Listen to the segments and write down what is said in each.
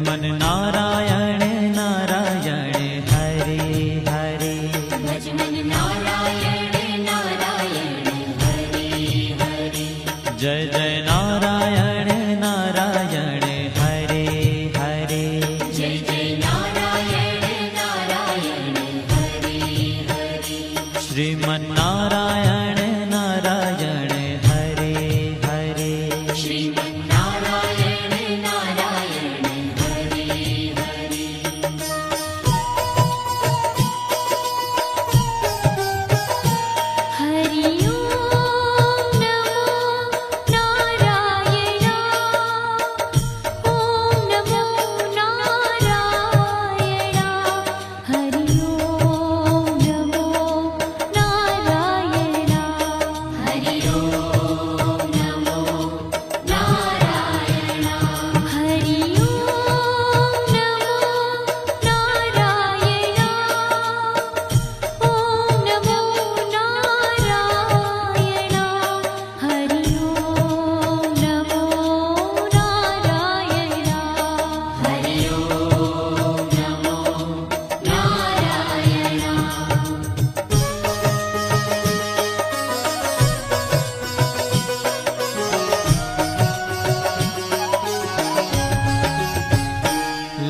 मन नारायण नारायण हरे हरे। भज मन नारायण नारायण हरे हरे। जय जय नारायण नारायण हरे हरे। जय जय नारायण नारायण हरे हरे। श्रीमन नारायण नारायण हरे हरे। श्रीमन नारायण नारायण हरे हरे। हरि ओम नमो नारायण। ओम नमो नारायण। हरि ओम नमो नारायण। हरि ओम नमो नारायण। हरि ओम नमो नारायण। ओम नमो नारायण। हरि ओम नमो नारायण। हरि ओम नमो नारायण।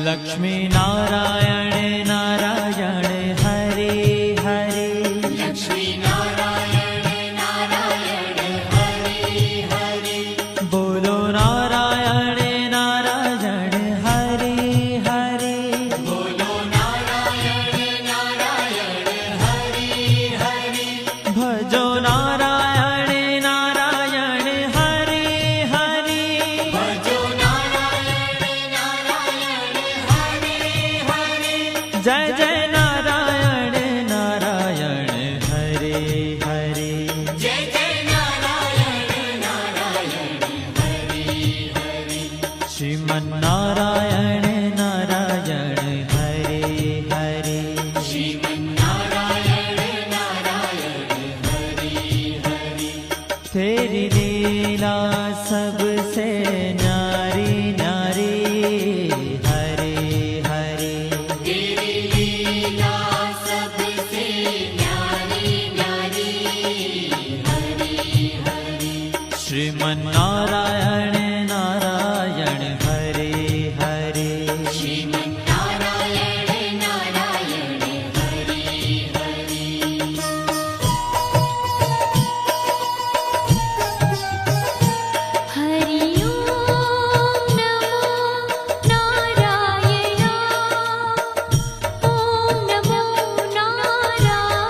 लक्ष्मी नारायण नारायण हरे हरे। लक्ष्मी नारायण नारायण हरे हरे। बोलो नारायण नारायण हरे हरे। बोलो नारायण नारायण हरे हरे। भजो नारायण नारायण हरे हरे। भजो नारायण नारायण हरे हरे। जय जय नारायण नारायण हरे हरे। जय जय नारायण नारायण हरे हरे। श्रीमन नारायण नारायण हरे हरे। श्रीमन नारायण नारायण हरे हरे। तेरी लीला सबसे न्यारी न्यारी हरे हरे। तेरी लीला सबसे न्यारी न्यारी हरे हरे। श्रीमन नारायण नारायण हरे हरे। श्रीमन नारायण नारायण हरे हरे। हरि ओम नमो नारायण। ओम नमो नारायण।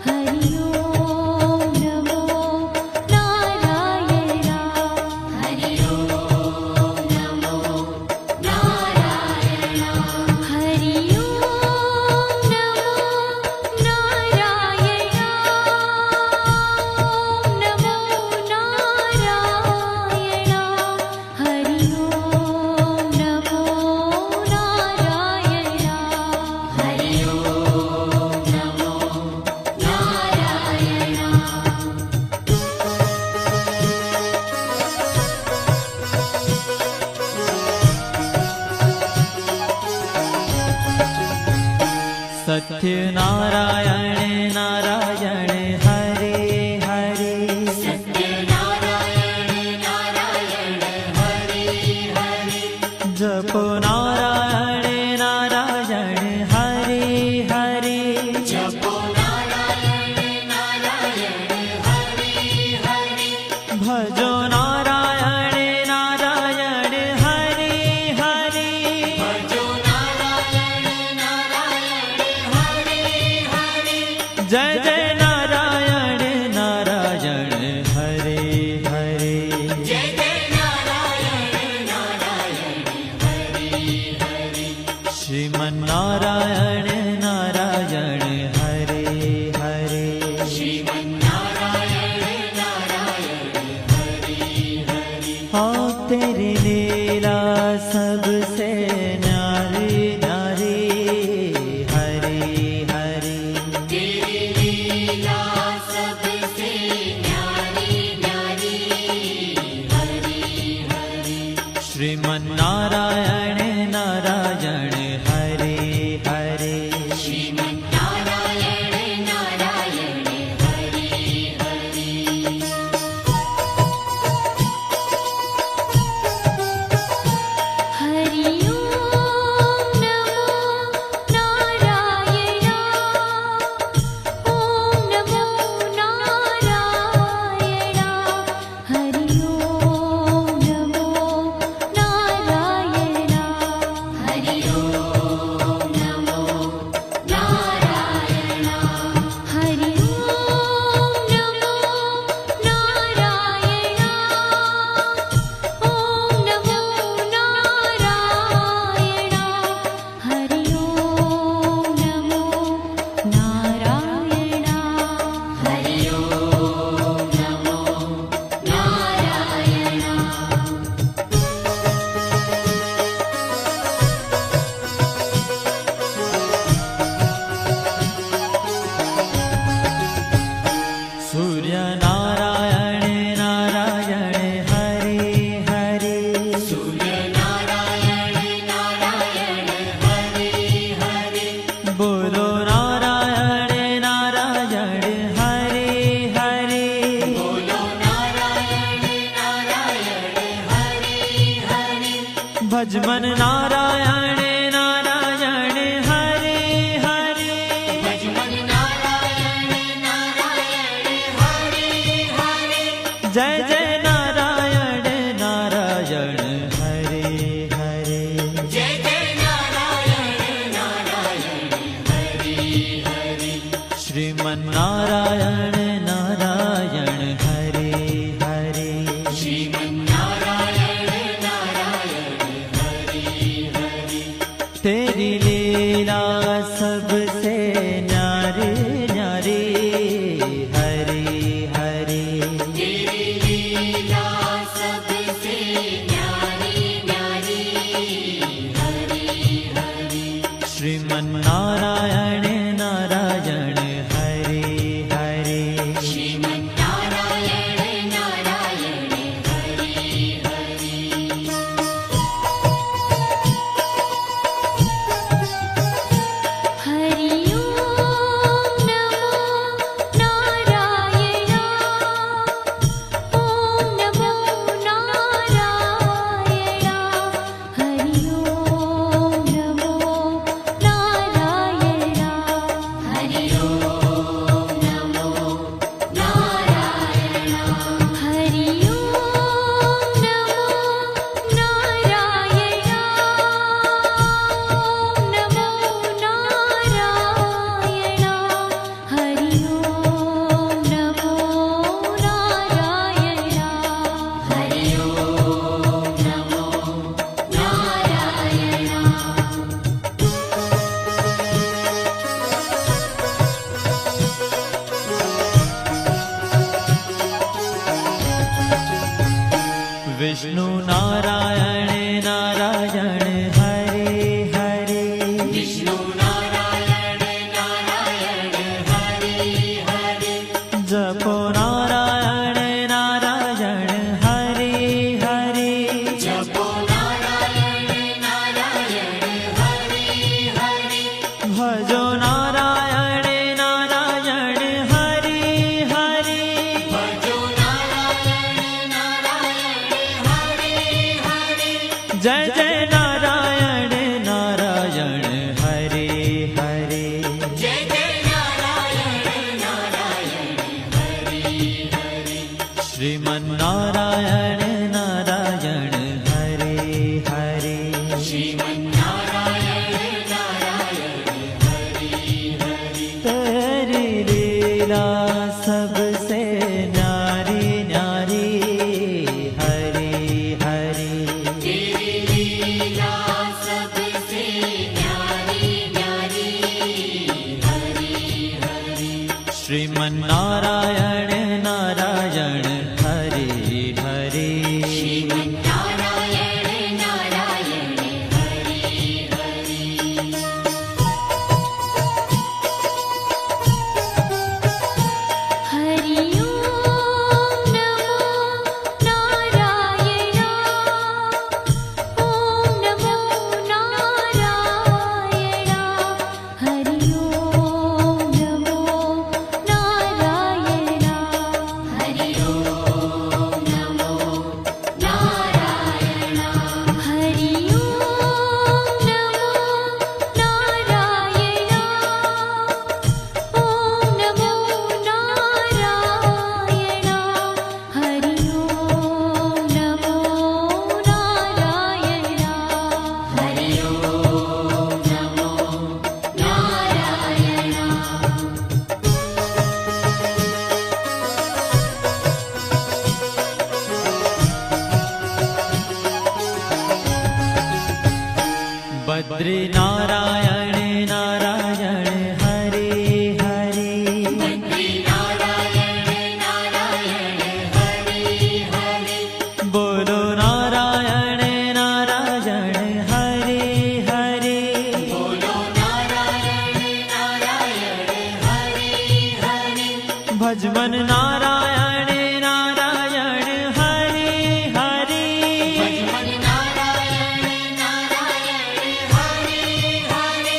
हरि ओम नमो नारायण। हरि ओम नमो नारायण। हरि ओम नमो नारायण। ओम नमो नारायण। हरि ओम नमो नारायण। हरि ओम नमो सत्य नारायण नारायण हरे हरे। सत्य नारायण नारायण हरे हरे। जपो नारायण नारायण हरे हरे। जपो नारायण नारायण हरे हरे। भजो नारायण नारायण हरे हरे। भजो नारायण नारायण हरे हरे। जय जय नारायण नारायण हरे हरे। जय जय नारायण नारायण हरे हरे। श्रीमन नारायण नारायण हरे हरे। श्रीमन नारायण नारायण हरे हरे। हाँ तेरी लीला सबसे न्यारी न्यारी हरे हरे। तेरी लीला सबसे न्यारी न्यारी हरे हरे। श्रीमन्नारायण नारायण हरे हरे श्रीमन्नारायण नारायण हरि हरि हरि ओम नमो नारायण ओम नमो नारायण हरि ओम नमो नारायण हरि ओम नमो नारायण हरि ओम नमो नारायण ओम नमो नारायण हरि ओम नमो नारायण हरि ओम नमो नारायण सूर्य नारायण नारायण हरे हरे सूर्य नारायण नारायण हरि हरि बोलो नारायण नारायण हरे हरे बोलो नारायण नारायण हरि हरि भजमन नारायण नारायण हरे हरे भजमन नारायण नारायण हरि हरि जय जय नारायण नारायण हरे हरे जय जय नारायण नारायण हरि हरि श्रीमन्नारायण नारायण हरे हरे श्रीमन्नारायण नारायण हरि हरि तेरी लीला सबसे न्यारी न्यारी हरे हरे तेरी लीला सबसे न्यारी न्यारी हरि हरि श्रीमन्नारायण नारायण हरे हरे श्रीमन्नारायण नारायण हरि हरि हरि ओम नमो नारायण ओम नमो नारायण हरि ओम नमो नारायण हरि ओम नमो नारायण हरि ओम नमो नारायण ओम नमो नारायण हरि ओम नमो नारायण हरि ओम नमो नारायण विष्णु नारायण नारायण हरे हरे विष्णु नारायण नारायण हरि हरि जपो नारायण नारायण हरे हरे जपो नारायण नारायण हरि हरि भजो नारायण नारायण हरे हरे भजो नारायण नारायण हरि हरि जय जय नारायण नारायण हरे हरे जय जय नारायण नारायण हरि हरि श्रीमन्नारायण नारायण हरे हरे श्रीमन्नारायण नारायण हरि हरि तेरी लीला सबसे न्यारी न्यारी हरे हरे तेरी लीला सबसे न्यारी न्यारी हरि हरि श्रीमन्नारायण नारायण हरे हरे बद्री नारायण नारायण हरे हरे बद्री नारायण नारायण हरे हरे बोलो नारायण नारायण हरे हरे बोलो नारायण नारायण हरे हरे भजमन नारायण नारायण हरे हरे भजमन नारायण नारायण हरे हरे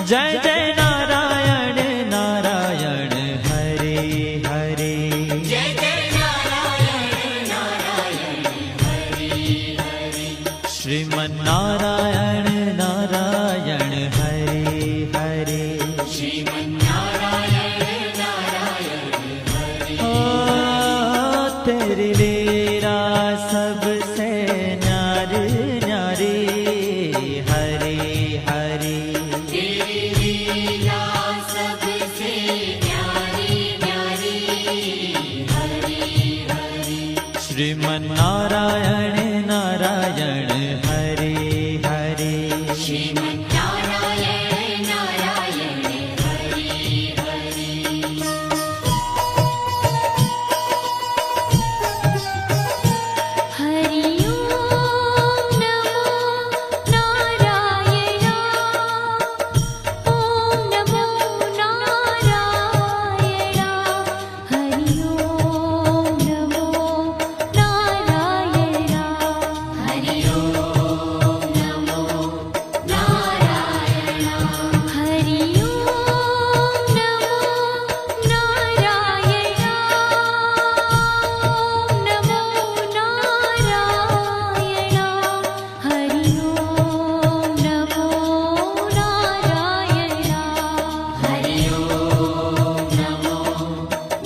जय जय नारायण नारायण हरे हरे जय जय नारायण नारायण हरे हरे श्रीमन नारायण नारायण हरे हरे श्रीमन्नारायण नारायण हरे ओ तेरी लीला सबसे न्यारी न्यारी हरे हरे तेरी लीला सबसे न्यारी न्यारी हरे हरे श्रीमन नारायण नारायण हरे हरे श्रीमन्नारायण नारायण हरे हरे हरि ओम नमो नारायण ओम नमो नारायण हरि ओम नमो नारायण हरि ओम नमो नारायण हरि ओम नमो नारायण ओम नमो नारायण हरि ओम नमो नारायण हरि ओम नमो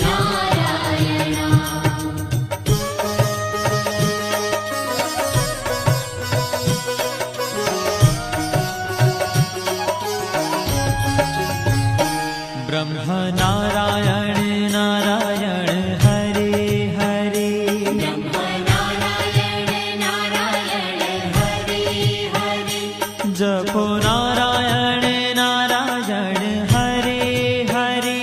नारायण ब्रह्म नारायण नारायण हरे हरे नारायण नारायण हरे हरे जपो नारायण नारायण हरे हरे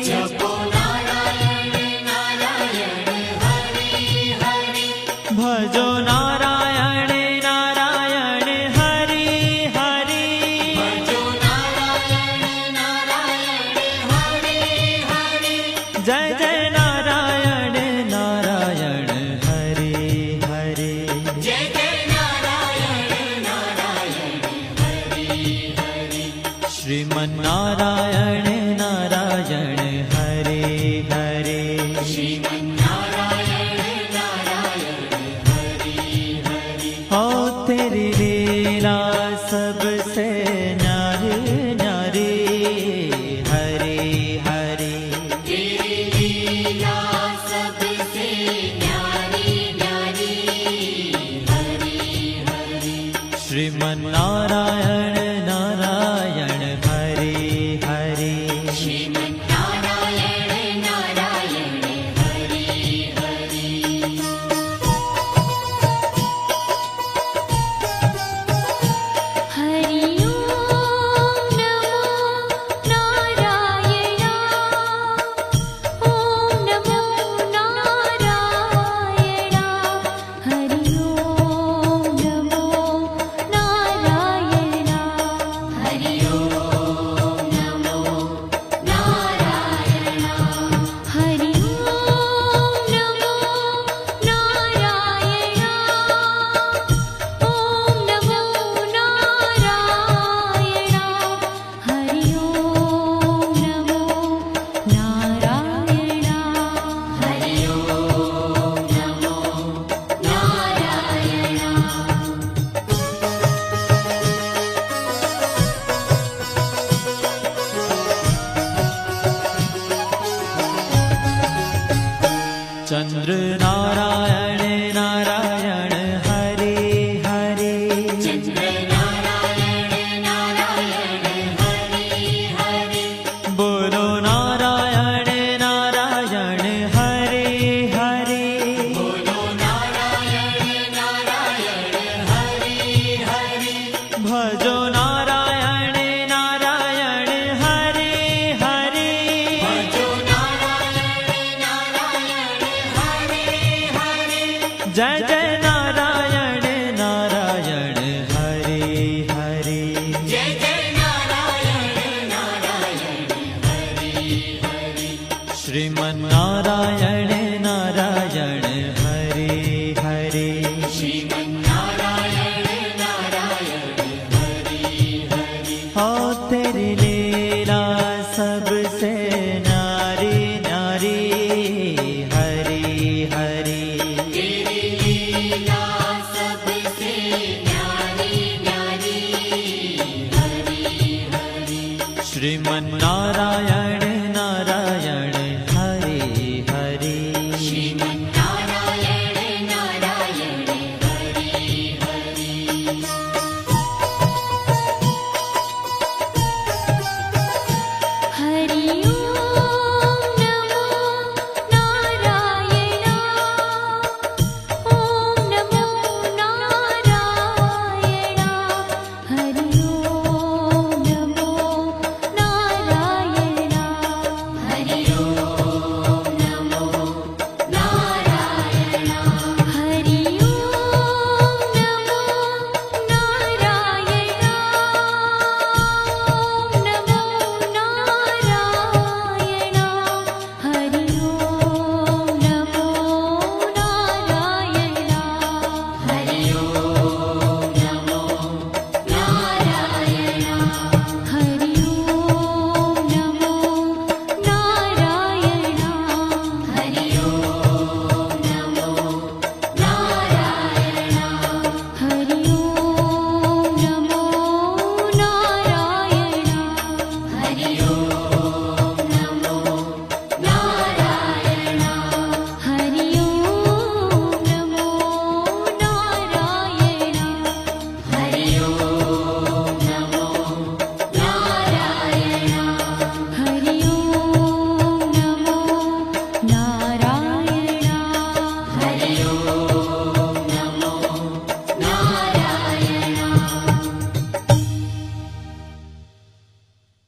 जपो नारायण नारायण हरे हरे भजो नारायण नारायण हरे हरे भजो नारायण नारायण हरे हरे जय जय नारायण नारायण हरे हरे जय जय नारायण नारायण हरे हरे श्रीमन नारायण नारायण हरे हरे श्रीमन्नारायण नारायण हरे हरे ओ तेरी लीला सबसे न्यारी न्यारी हरे हरे तेरी लीला सबसे न्यारी न्यारी हरे हरे श्रीमन नारायण नारायण हरे हरे श्रीमन्नारायण नारायण हरे हरे हरि ओम नमो नारायण ओम नमो नारायण हरि ओम नमो नारायण जय जय नारायण नारायण हरे हरे जय जय नारायण नारायण हरि हरि श्रीमन नारायण नारायण हरे हरे श्रीमन्नारायण नारायण हरि हरि ओ तेरी लीला सबसे न्यारी न्यारी हरी हरी तेरी लीला सबसे न्यारी न्यारी हरि हरि श्रीमन